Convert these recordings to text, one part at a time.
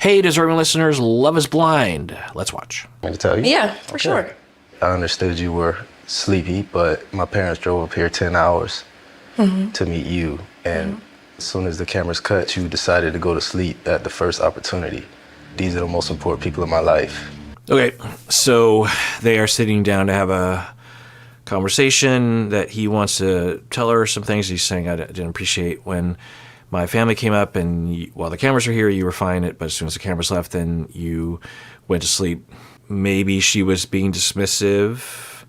Hey, Deserving listeners, Love is Blind. Let's watch. Want me to tell you? Yeah, for sure. I understood you were sleepy, but my parents drove up here 10 hours to meet you. And as soon as the cameras cut, you decided to go to sleep at the first opportunity. These are the most important people in my life. Okay, so they are sitting down to have a conversation that he wants to tell her some things. He's saying, I didn't appreciate when my family came up and while the cameras were here, you were fine. But as soon as the cameras left, then you went to sleep. Maybe she was being dismissive,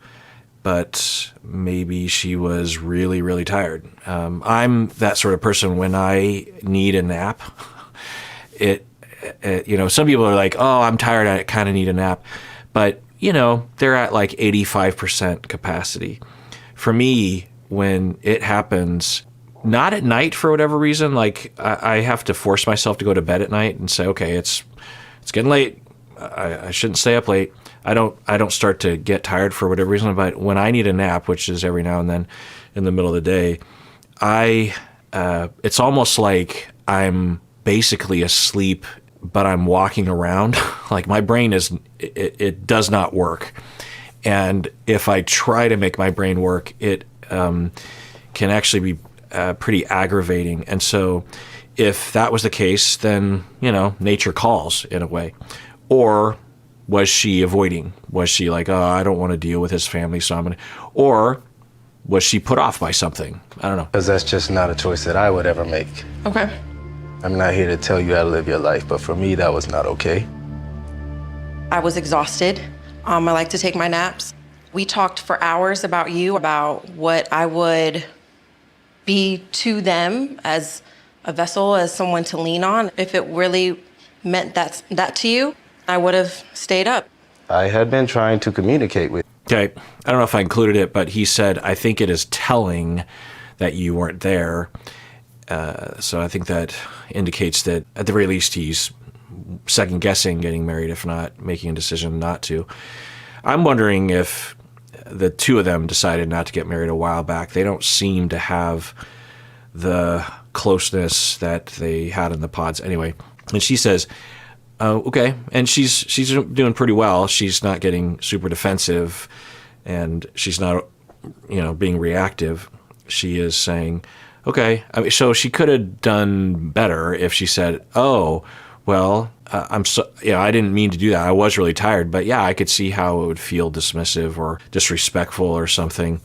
but maybe she was really, really tired. I'm that sort of person when I need a nap. Some people are like, oh, I'm tired, I kind of need a nap. But, they're at like 85% capacity. For me, when it happens, not at night for whatever reason, like I have to force myself to go to bed at night and say, okay, it's getting late. I shouldn't stay up late. I don't start to get tired for whatever reason, but when I need a nap, which is every now and then in the middle of the day, it's almost like I'm basically asleep, but I'm walking around. Like my brain it does not work. And if I try to make my brain work, it can actually be pretty aggravating. And so if that was the case, then, nature calls in a way. Or was she avoiding? Was she like, oh, I don't want to deal with his family, so I'm going to... Or was she put off by something? I don't know. Because that's just not a choice that I would ever make. Okay. I'm not here to tell you how to live your life, but for me, that was not okay. I was exhausted. I like to take my naps. We talked for hours about you, about what I would be to them as a vessel, as someone to lean on. If it really meant that to you, I would have stayed up. I had been trying to communicate with you. Okay, I don't know if I included it, but he said, I think it is telling that you weren't there. So I think that indicates that at the very least he's second-guessing getting married, if not making a decision not to. I'm wondering if the two of them decided not to get married a while back. They don't seem to have the closeness that they had in the pods anyway. And she says, okay, and she's doing pretty well. She's not getting super defensive, and she's not, being reactive. She is saying, okay. I mean, so she could have done better if she said, oh, well, I didn't mean to do that. I was really tired, but yeah, I could see how it would feel dismissive or disrespectful or something.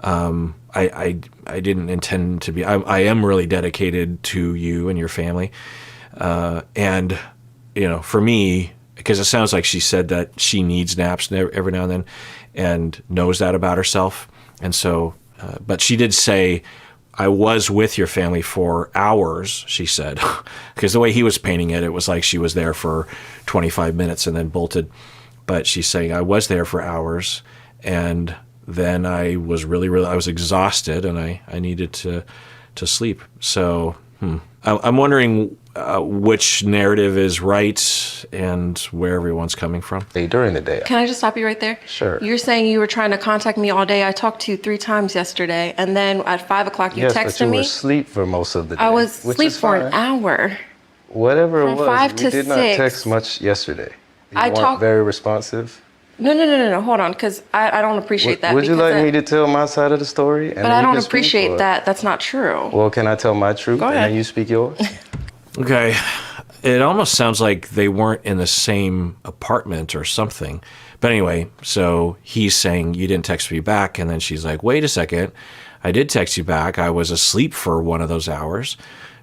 I didn't intend to be. I am really dedicated to you and your family, and for me, because it sounds like she said that she needs naps every now and then, and knows that about herself, and so, but she did say, I was with your family for hours, she said, because the way he was painting it, it was like she was there for 25 minutes and then bolted. But she's saying, I was there for hours, and then I was I was exhausted, and I needed to sleep. So I'm wondering which narrative is right and where everyone's coming from. During the day. Can I just stop you right there? Sure. You're saying you were trying to contact me all day. I talked to you 3 times yesterday, and then at 5 o'clock you Yes, texted but you me. were asleep for most of the day. I was which asleep is for fine. an hour. Whatever it From was, 5 we to did not 6. text much yesterday. You I weren't talked- very responsive. No. Hold on, because I don't appreciate that. Would you because like me to tell my side of the story? But I don't appreciate that. That's not true. Well, can I tell my truth Go and ahead. then you speak yours? Okay. It almost sounds like they weren't in the same apartment or something. But anyway, so he's saying, you didn't text me back. And then she's like, wait a second. I did text you back. I was asleep for one of those hours.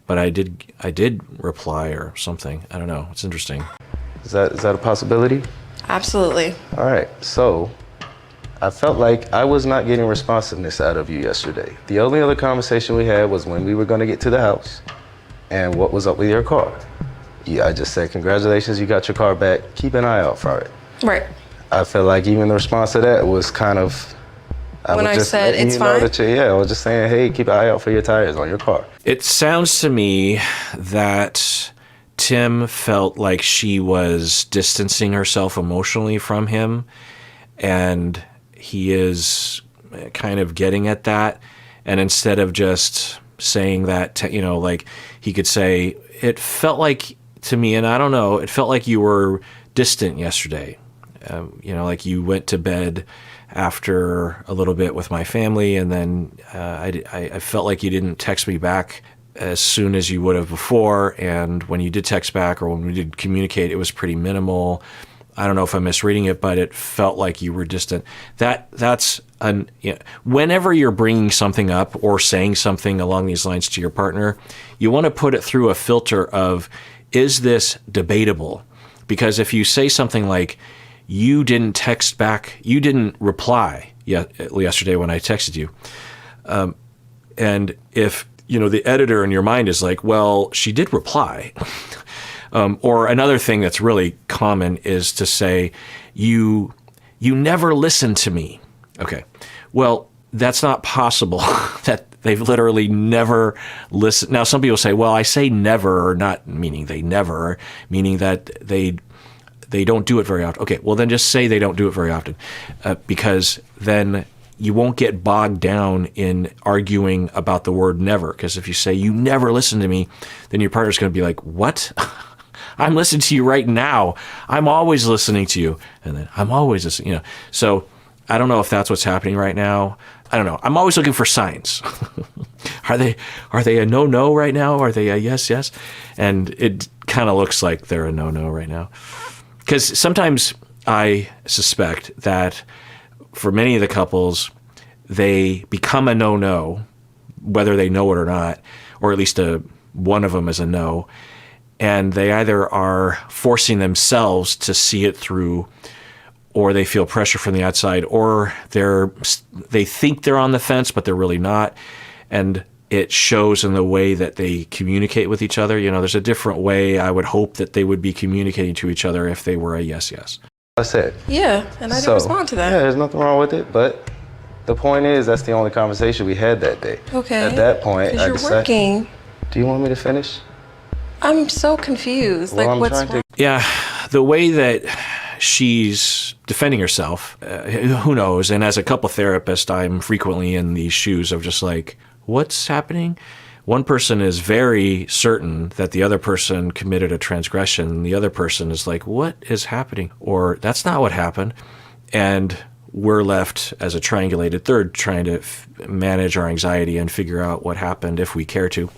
But I did reply or something. I don't know. It's interesting. Is that a possibility? Absolutely. All right. So I felt like I was not getting responsiveness out of you yesterday. The only other conversation we had was when we were going to get to the house and what was up with your car. Yeah, I just said, congratulations, you got your car back. Keep an eye out for it. Right. I felt like even the response to that was kind of... When I said letting it's you know fine? that I was just saying, hey, keep an eye out for your tires on your car. It sounds to me that Tim felt like she was distancing herself emotionally from him, and he is kind of getting at that. And instead of just saying that, like he could say, it felt like to me, and I don't know, it felt like you were distant yesterday. Like you went to bed after a little bit with my family, and then I felt like you didn't text me back as soon as you would have before. And when you did text back or when we did communicate, it was pretty minimal. I don't know if I'm misreading it, but it felt like you were distant. Whenever you're bringing something up or saying something along these lines to your partner, you want to put it through a filter of, is this debatable? Because if you say something like, you didn't text back, you didn't reply yesterday when I texted you, and if the editor in your mind is like, well, she did reply. Or another thing that's really common is to say, you never listened to me. Okay, well, that's not possible. That they've literally never listened. Now, some people say, well, I say never, not meaning they never, meaning that they don't do it very often. Okay, well, then just say they don't do it very often, because then you won't get bogged down in arguing about the word never. Because if you say, you never listen to me, then your partner's going to be like, what? I'm listening to you right now. I'm always listening to you. And then I'm always listening, So I don't know if that's what's happening right now. I don't know. I'm always looking for signs. Are they a no right now? Are they a yes? And it kind of looks like they're a no right now. Because sometimes I suspect that for many of the couples, they become a no, whether they know it or not, or at least one of them is a no, and they either are forcing themselves to see it through, or they feel pressure from the outside, or they think they're on the fence, but they're really not, and it shows in the way that they communicate with each other. There's a different way I would hope that they would be communicating to each other if they were a yes. I said. Yeah, and I didn't respond to that. Yeah, there's nothing wrong with it, but the point is that's the only conversation we had that day. Okay. At that point, I you're decided. working. Do you want me to finish? I'm so confused. Well, I'm what's trying wrong? Yeah, the way that she's defending herself, who knows? And as a couple therapist, I'm frequently in these shoes of just like, what's happening? One person is very certain that the other person committed a transgression. The other person is like, what is happening? Or that's not what happened. And we're left as a triangulated third trying to manage our anxiety and figure out what happened if we care to.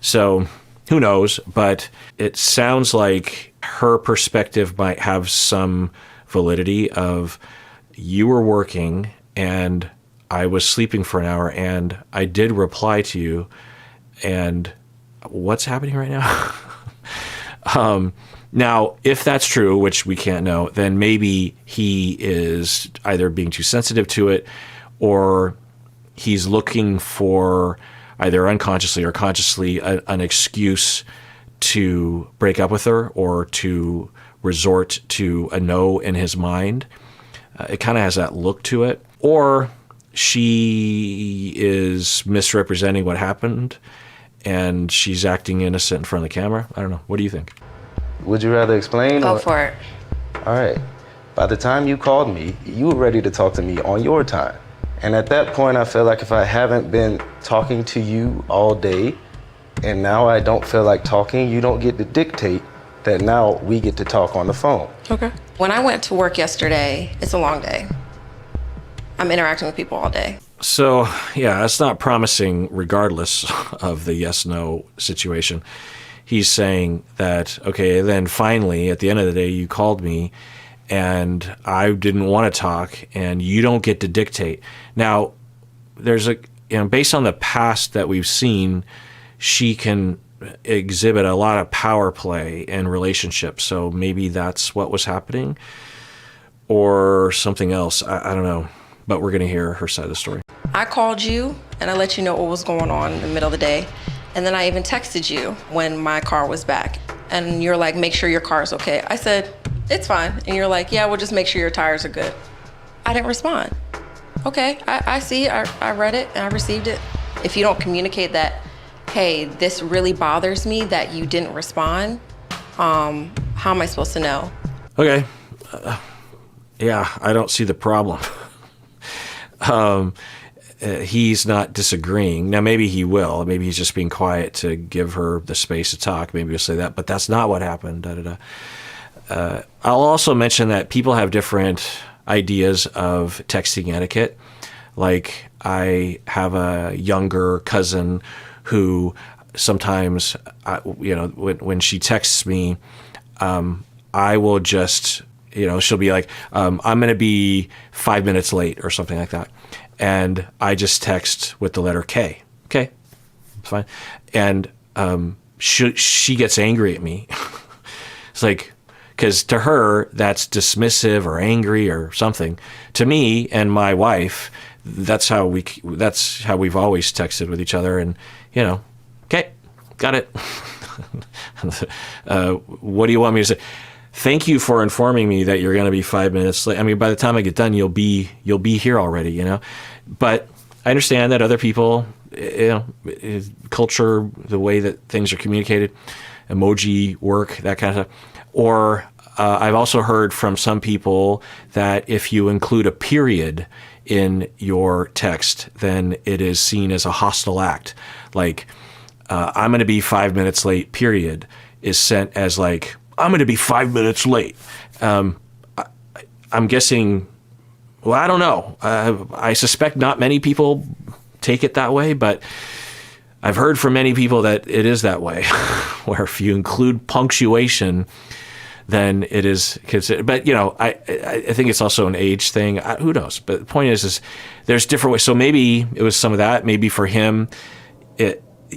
So who knows? But it sounds like her perspective might have some validity of, you were working and I was sleeping for an hour and I did reply to you, and what's happening right now? Now, if that's true, which we can't know, then maybe he is either being too sensitive to it, or he's looking for, either unconsciously or consciously, an excuse to break up with her or to resort to a no in his mind. It kind of has that look to it. Or she is misrepresenting what happened and she's acting innocent in front of the camera. I don't know. What do you think? Would you rather explain? Go for it. All right. By the time you called me, you were ready to talk to me on your time. And at that point, I feel like if I haven't been talking to you all day, and now I don't feel like talking, you don't get to dictate that now we get to talk on the phone. Okay. When I went to work yesterday, it's a long day. I'm interacting with people all day. So, yeah, it's not promising regardless of the yes-no situation. He's saying that, okay, then finally, at the end of the day, you called me and I didn't want to talk and you don't get to dictate. Now, there's based on the past that we've seen, she can exhibit a lot of power play in relationships. So maybe that's what was happening or something else. I don't know. But we're going to hear her side of the story. I called you and I let you know what was going on in the middle of the day. And then I even texted you when my car was back. And you're like, make sure your car is okay. I said, it's fine. And you're like, yeah, we'll just make sure your tires are good. I didn't respond. Okay, I see, I read it and I received it. If you don't communicate that, hey, this really bothers me that you didn't respond, how am I supposed to know? Okay. Yeah, I don't see the problem. he's not disagreeing. Now, maybe he will. Maybe he's just being quiet to give her the space to talk. Maybe he'll say that, but that's not what happened. Da, da, da. I'll also mention that people have different ideas of texting etiquette. Like, I have a younger cousin who sometimes, when she texts me, I will just, she'll be like, I'm going to be 5 minutes late or something like that. And I just text with the letter K. Okay, it's fine. And she gets angry at me. It's like, because to her, that's dismissive or angry or something. To me and my wife, that's how we've always texted with each other. And, okay, got it. What do you want me to say? Thank you for informing me that you're going to be 5 minutes late. I mean, by the time I get done, you'll be here already, But I understand that other people, culture, the way that things are communicated, emoji work, that kind of stuff. Or I've also heard from some people that if you include a period in your text, then it is seen as a hostile act. Like, I'm going to be 5 minutes late, period, is sent as like, I'm going to be 5 minutes late. I'm guessing, well, I don't know. I suspect not many people take it that way, but I've heard from many people that it is that way, where if you include punctuation, then it is considered. But, I think it's also an age thing. Who knows? But the point is there's different ways. So maybe it was some of that. Maybe for him,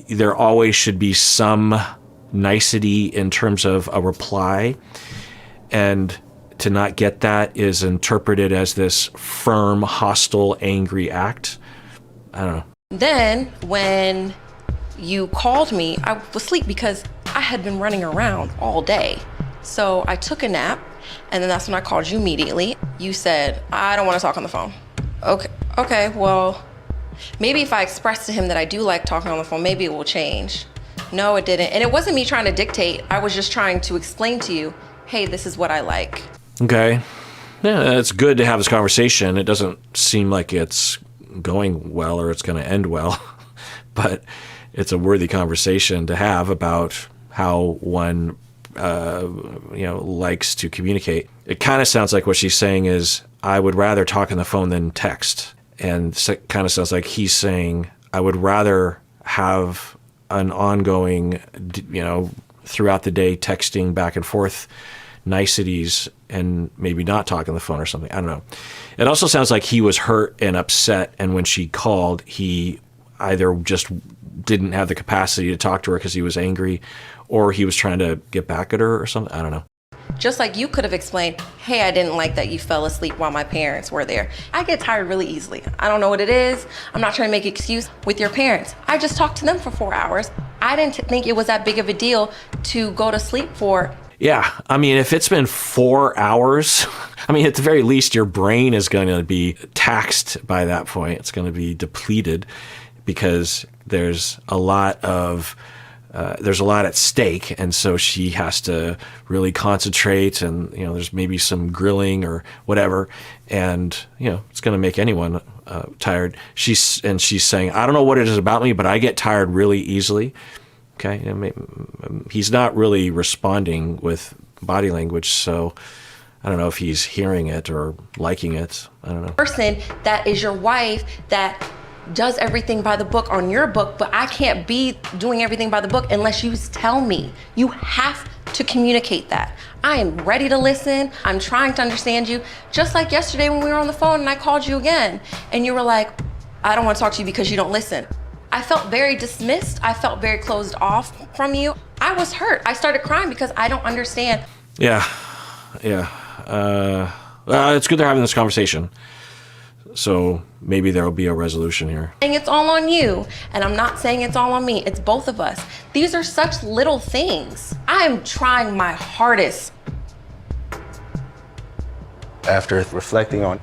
there always should be some nicety in terms of a reply, and to not get that is interpreted as this firm, hostile, angry act. I don't know. Then when you called me, I was asleep because I had been running around all day. So I took a nap, and then that's when I called you immediately. You said, I don't want to talk on the phone. Okay, well, maybe if I express to him that I do like talking on the phone, maybe it will change. No, it didn't. And it wasn't me trying to dictate. I was just trying to explain to you, hey, this is what I like. Okay. Yeah, it's good to have this conversation. It doesn't seem like it's going well or it's going to end well, but it's a worthy conversation to have about how one, likes to communicate. It kind of sounds like what she's saying is, I would rather talk on the phone than text. And it kind of sounds like he's saying, I would rather have an ongoing, throughout the day texting back and forth niceties and maybe not talk on the phone or something. I don't know. It also sounds like he was hurt and upset, and when she called, he either just didn't have the capacity to talk to her because he was angry, or he was trying to get back at her or something. I don't know. Just like you could have explained, hey, I didn't like that you fell asleep while my parents were there. I get tired really easily. I don't know what it is. I'm not trying to make an excuse with your parents. I just talked to them for 4 hours. I didn't think it was that big of a deal to go to sleep for. Yeah, I mean, if it's been 4 hours, I mean, at the very least, your brain is going to be taxed by that point. It's going to be depleted because there's a lot at stake, and so she has to really concentrate, and there's maybe some grilling or whatever, and it's going to make anyone tired. She's saying, I don't know what it is about me, but I get tired really easily. Okay, he's not really responding with body language, so I don't know if he's hearing it or liking it. I don't know. Person that is your wife that does everything by the book on your book, but I can't be doing everything by the book unless you tell me. You have to communicate that. I am ready to listen. I'm trying to understand you. Just like yesterday when we were on the phone and I called you again and you were like, I don't want to talk to you because you don't listen. I felt very dismissed. I felt very closed off from you. I was hurt. I started crying because I don't understand. Yeah. It's good they're having this conversation. So maybe there will be a resolution here. And it's all on you. And I'm not saying it's all on me. It's both of us. These are such little things. I am trying my hardest. After reflecting on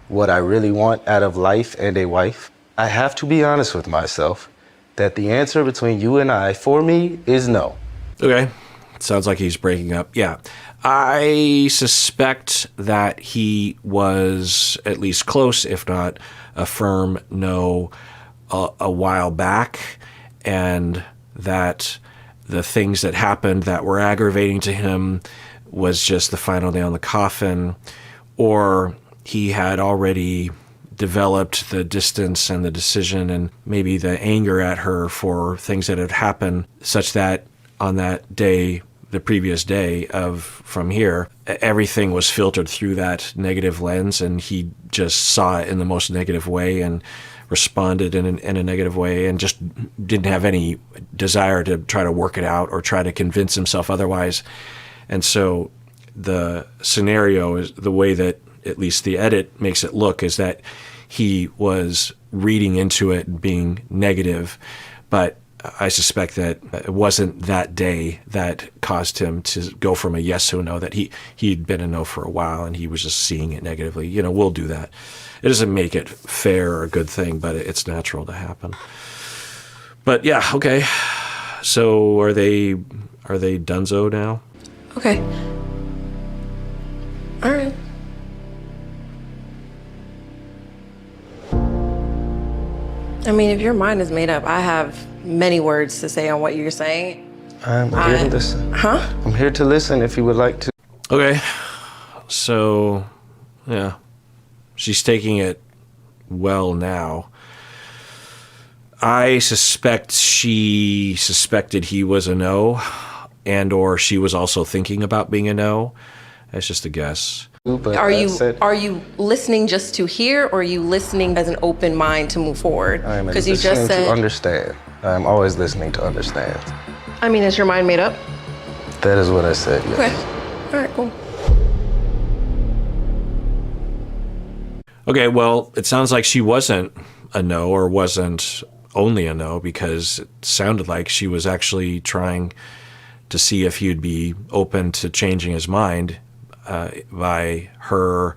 what I really want out of life and a wife, I have to be honest with myself that the answer between you and I, for me, is no. Okay. Sounds like he's breaking up. Yeah. I suspect that he was at least close, if not a firm no, a while back, and that the things that happened that were aggravating to him was just the final nail in the coffin, or he had already developed the distance and the decision and maybe the anger at her for things that had happened, such that on that day, the previous day from here, everything was filtered through that negative lens, and he just saw it in the most negative way and responded in a negative way, and just didn't have any desire to try to work it out or try to convince himself otherwise. And so the scenario is, the way that at least the edit makes it look, is that he was reading into it and being negative, but I suspect that it wasn't that day that caused him to go from a yes to a no, that he'd been a no for a while and he was just seeing it negatively. You know, we'll do that. It doesn't make it fair or a good thing, but it's natural to happen. But yeah, okay. So are they donezo now? Okay. All right. I mean, if your mind is made up, I have many words to say on what you're saying. I'm here to listen. Huh? I'm here to listen if you would like to. Okay. So, yeah. She's taking it well now. I suspect she suspected he was a no, and or she was also thinking about being a no. That's just a guess. But Are you listening just to hear, or are you listening as an open mind to move forward? I'm Because you listening just said, to understand. I'm always listening to understand. I mean, is your mind made up? That is what I said, yes. Okay. All right, cool. Okay, well, it sounds like she wasn't a no, or wasn't only a no, because it sounded like she was actually trying to see if he'd be open to changing his mind by her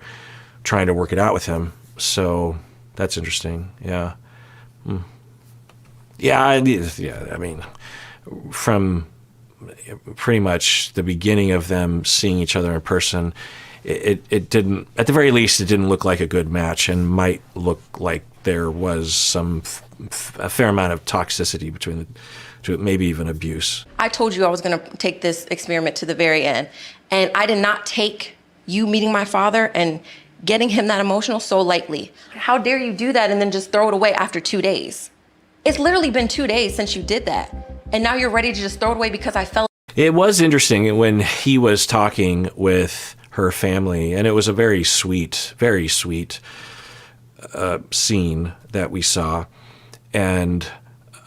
trying to work it out with him. So that's interesting. Yeah. Yeah, I mean, from pretty much the beginning of them seeing each other in person, it didn't, at the very least, it didn't look like a good match, and might look like there was a fair amount of toxicity between the two, maybe even abuse. I told you I was going to take this experiment to the very end, and I did not take you meeting my father and getting him that emotional so lightly. How dare you do that and then just throw it away after 2 days? It's literally been 2 days since you did that, and now you're ready to just throw it away because I felt. It was interesting when he was talking with her family, and it was a very sweet scene that we saw, and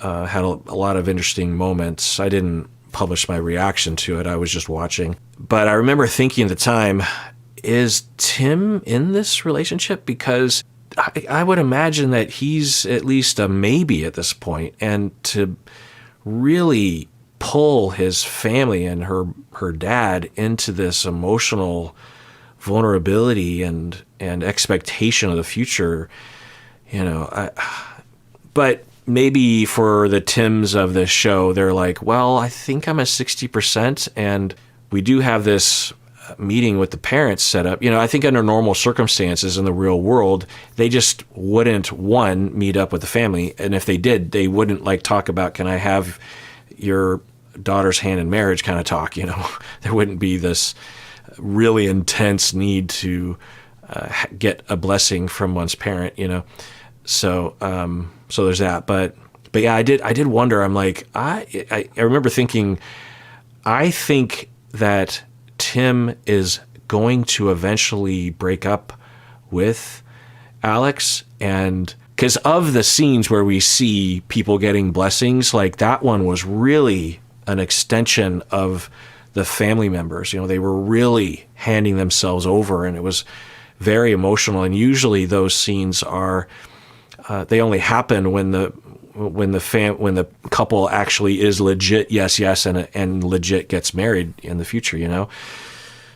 had a lot of interesting moments. I didn't publish my reaction to it. I was just watching. But I remember thinking at the time, is Tim in this relationship? Because I would imagine that he's at least a maybe at this point, and to really pull his family and her dad into this emotional vulnerability and expectation of the future, you know, but maybe for the Tims of this show, they're like, well, I think I'm at 60%, and we do have this meeting with the parents set up. You know, I think under normal circumstances in the real world, they just wouldn't, meet up with the family. And if they did, they wouldn't like talk about, can I have your daughter's hand in marriage kind of talk, you know. There wouldn't be this really intense need to get a blessing from one's parent, you know. So so there's that. But yeah, I did wonder. I'm like, I remember thinking, I think that Tim is going to eventually break up with Alex, and because of the scenes where we see people getting blessings, like that one was really an extension of the family members. You know, they were really handing themselves over, and it was very emotional. And usually those scenes are they only happen when the couple actually is legit yes and legit gets married in the future, you know.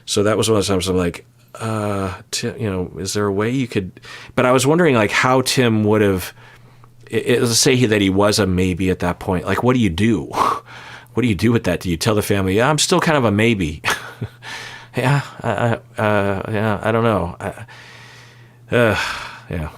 So that was one of the times I'm like, you know, is there a way you could? But I was wondering like how Tim would have. Let's say that he was a maybe at that point. Like, what do you do? what do you do with that? Do you tell the family, yeah, I'm still kind of a maybe? Yeah, I don't know. Yeah.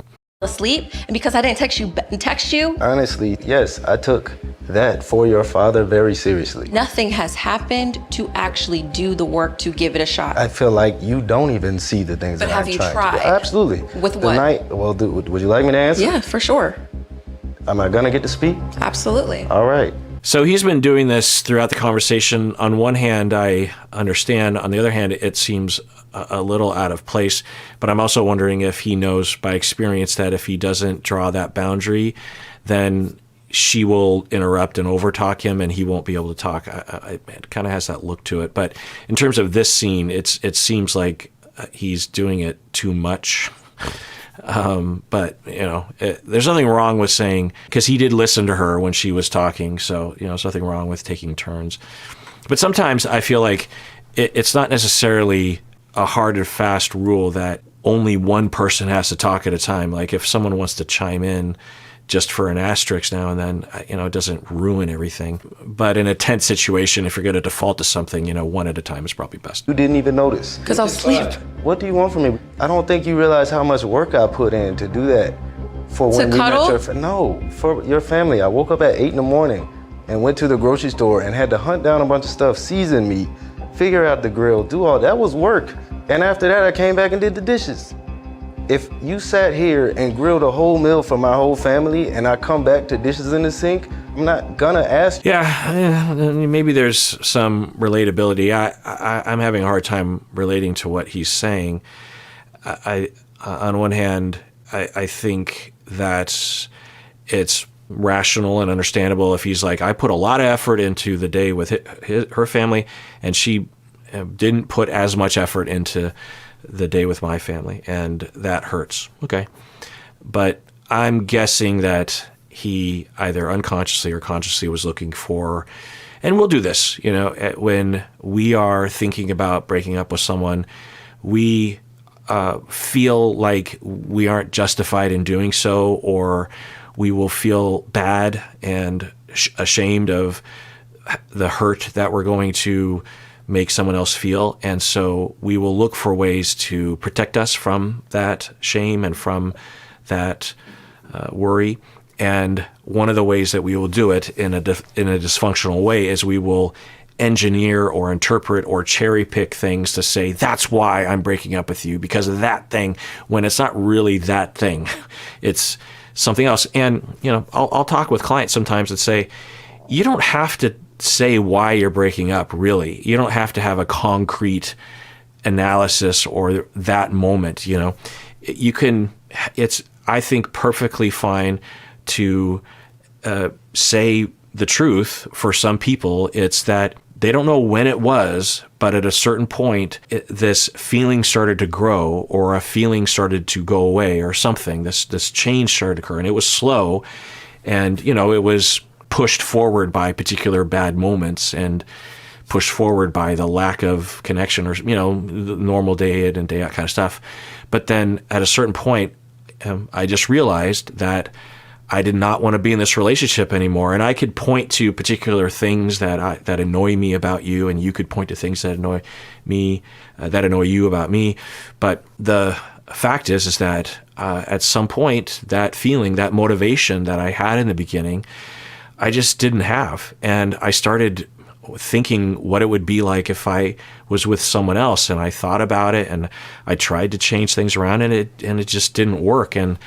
Asleep, and because I didn't text you, Honestly, yes, I took that for your father very seriously. nothing has happened to actually do the work to give it a shot. I feel like you don't even see the things But that have I'm you trying tried? to do. Absolutely. With The what? night, well, would you like me to answer? Yeah, for sure. Am I gonna get to speak? Absolutely. All right. So he's been doing this throughout the conversation. On one hand, I understand. On the other hand, it seems a little out of place. But I'm also wondering if he knows by experience that if he doesn't draw that boundary, then she will interrupt and overtalk him, and he won't be able to talk. It kind of has that look to it. But in terms of this scene, it seems like he's doing it too much. But there's nothing wrong with saying, because he did listen to her when she was talking. So, there's nothing wrong with taking turns. But sometimes I feel like it's not necessarily a hard and fast rule that only one person has to talk at a time. Like if someone wants to chime in just for an asterisk now and then, it doesn't ruin everything. But in a tense situation, if you're going to default to something, one at a time is probably best. You didn't even notice. Because I was asleep. What do you want from me? I don't think you realize how much work I put in to do that. For when we cuddle? met no, for your family. I woke up at 8 a.m. and went to the grocery store and had to hunt down a bunch of stuff, season meat, figure out the grill, do all that was work. And after that, I came back and did the dishes. If you sat here and grilled a whole meal for my whole family and I come back to dishes in the sink, I'm not gonna ask you. Yeah, maybe there's some relatability. I'm having a hard time relating to what he's saying. On one hand, I think that it's rational and understandable if he's like, I put a lot of effort into the day with her family, and she didn't put as much effort into the day with my family, and that hurts. Okay. But I'm guessing that he either unconsciously or consciously was looking for, and we'll do this, when we are thinking about breaking up with someone, we feel like we aren't justified in doing so, or we will feel bad and ashamed of the hurt that we're going to make someone else feel. And so we will look for ways to protect us from that shame and from that worry. And one of the ways that we will do it in a dysfunctional way is we will engineer or interpret or cherry pick things to say, that's why I'm breaking up with you, because of that thing, when it's not really that thing. It's something else. And, I'll talk with clients sometimes and say, you don't have to say why you're breaking up, really. You don't have to have a concrete analysis or that moment, You can, it's, I think, perfectly fine to say the truth. For some people, it's that they don't know when it was, but at a certain point, this feeling started to grow, or a feeling started to go away, or something. This change started to occur, and it was slow, and it was pushed forward by particular bad moments, and pushed forward by the lack of connection, or the normal day in and day out kind of stuff. But then at a certain point, I just realized that I did not want to be in this relationship anymore. And I could point to particular things that annoy me about you, and you could point to things that annoy me, that annoy you about me. But the fact is that at some point, that feeling, that motivation that I had in the beginning, I just didn't have. And I started thinking what it would be like if I was with someone else, and I thought about it, and I tried to change things around, and it just didn't work. And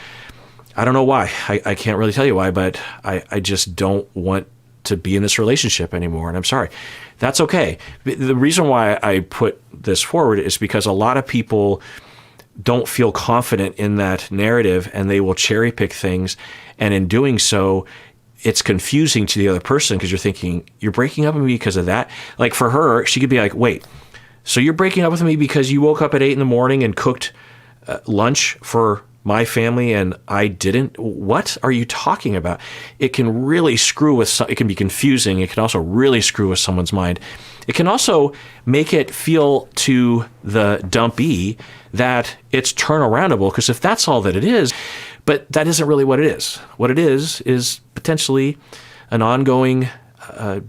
I don't know why. I can't really tell you why, but I just don't want to be in this relationship anymore, and I'm sorry. That's okay. The reason why I put this forward is because a lot of people don't feel confident in that narrative, and they will cherry pick things, and in doing so, it's confusing to the other person, because you're thinking, you're breaking up with me because of that? Like for her, she could be like, wait, so you're breaking up with me because you woke up at 8 a.m. and cooked lunch for my family and I didn't? What are you talking about? It can really screw with, it can be confusing. It can also really screw with someone's mind. It can also make it feel to the dumpee that it's turnaroundable, because if that's all that it is, but that isn't really what it is. What it is potentially an ongoing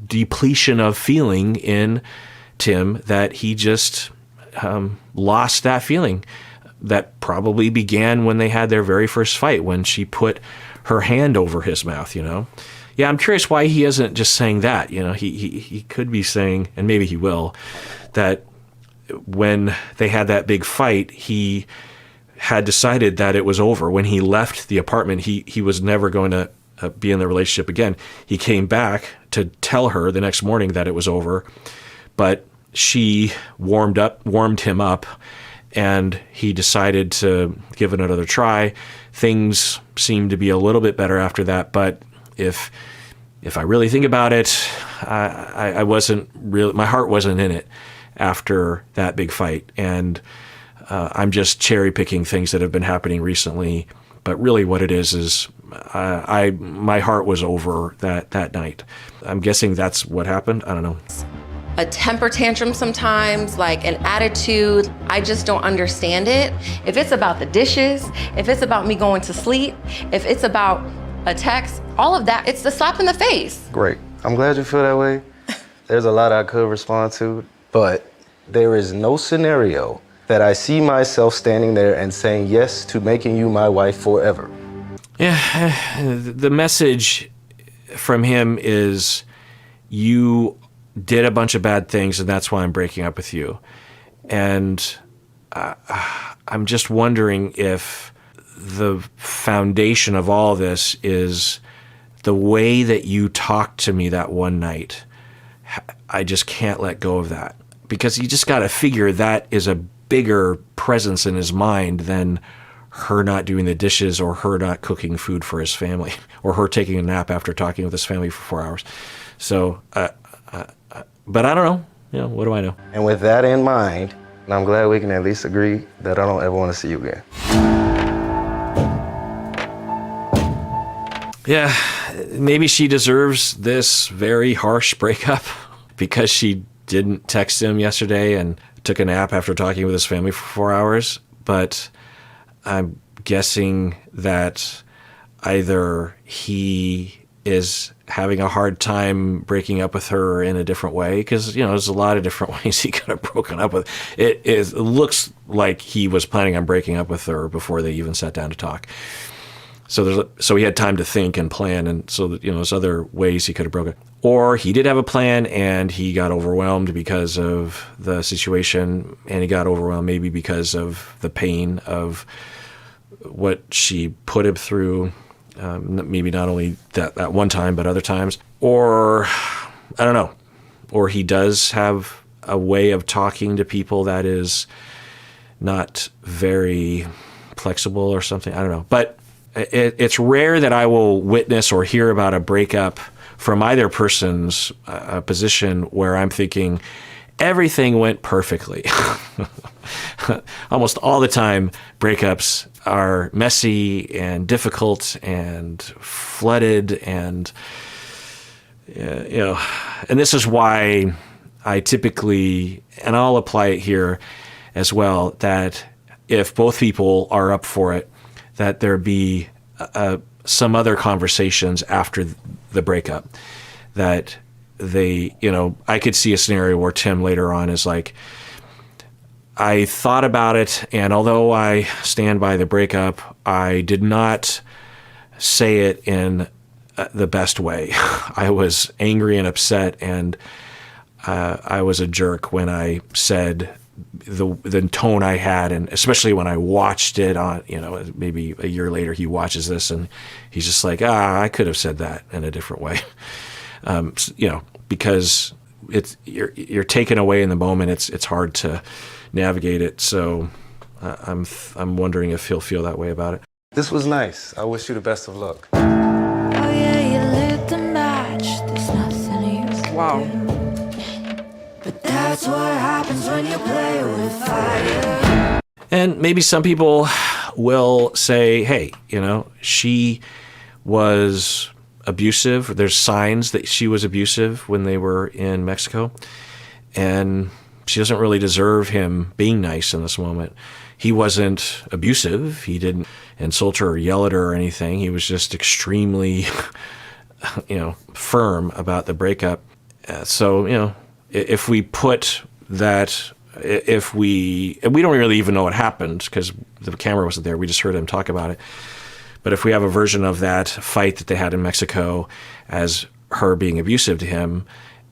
depletion of feeling in Tim that he just lost that feeling that probably began when they had their very first fight, when she put her hand over his mouth, Yeah, I'm curious why he isn't just saying that. He could be saying, and maybe he will, that when they had that big fight, he had decided that it was over. When he left the apartment, he was never going to be in the relationship again. He came back to tell her the next morning that it was over, but she warmed him up, and he decided to give it another try. Things seemed to be a little bit better after that, but if I really think about it, I wasn't really, my heart wasn't in it after that big fight, and I'm just cherry picking things that have been happening recently. But really, what it is my heart was over that night. I'm guessing that's what happened. I don't know. A temper tantrum sometimes, like an attitude. I just don't understand it. If it's about the dishes, if it's about me going to sleep, if it's about a text, all of that, it's the slap in the face. Great. I'm glad you feel that way. There's a lot I could respond to, but there is no scenario that I see myself standing there and saying yes to making you my wife forever. Yeah, the message from him is you did a bunch of bad things, and that's why I'm breaking up with you. And I'm just wondering if the foundation of all this is the way that you talked to me that one night. I just can't let go of that, because you just got to figure that is a bigger presence in his mind than her not doing the dishes, or her not cooking food for his family, or her taking a nap after talking with his family for 4 hours. So, but I don't know. What do I know? And with that in mind, I'm glad we can at least agree that I don't ever want to see you again. Yeah, maybe she deserves this very harsh breakup because she didn't text him yesterday and took a nap after talking with his family for 4 hours. But I'm guessing that either he is having a hard time breaking up with her in a different way, because there's a lot of different ways he could have broken up with. It looks like he was planning on breaking up with her before they even sat down to talk. So he had time to think and plan, and so there's other ways he could have broken. Or he did have a plan and he got overwhelmed because of the situation, and he got overwhelmed maybe because of the pain of what she put him through. Maybe not only that one time, but other times. Or, I don't know. Or he does have a way of talking to people that is not very flexible or something. I don't know. But it's rare that I will witness or hear about a breakup from either person's position where I'm thinking everything went perfectly. Almost all the time, breakups are messy and difficult and flooded, and and this is why I typically, and I'll apply it here as well, that if both people are up for it, that there be some other conversations after the breakup. That they, I could see a scenario where Tim later on is like, I thought about it, and although I stand by the breakup, I did not say it in the best way. I was angry and upset, and I was a jerk when I said the tone I had, and especially when I watched it on, maybe a year later he watches this and he's just like, I could have said that in a different way. Because you're taken away in the moment. It's hard to navigate it. So I'm wondering if he'll feel that way about it. This was nice. I wish you the best of luck. Oh yeah, you lit the match. There's nothing you can Wow. do. But that's what happens when you play with fire. And maybe some people will say, hey, she was abusive. There's signs that she was abusive when they were in Mexico, and she doesn't really deserve him being nice in this moment. He wasn't abusive. He didn't insult her or yell at her or anything. He was just extremely firm about the breakup. So, if we put that, and we don't really even know what happened because the camera wasn't there. We just heard him talk about it. But if we have a version of that fight that they had in Mexico as her being abusive to him,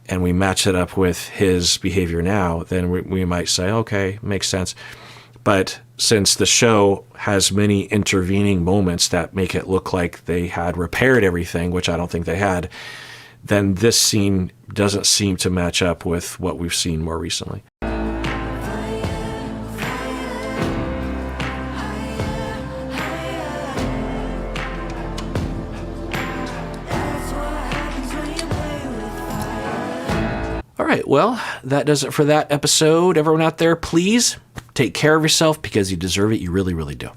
and we match it up with his behavior now, then we might say, okay, makes sense. But since the show has many intervening moments that make it look like they had repaired everything, which I don't think they had, then this scene doesn't seem to match up with what we've seen more recently. All right, well, that does it for that episode. Everyone out there, please take care of yourself because you deserve it. You really, really do.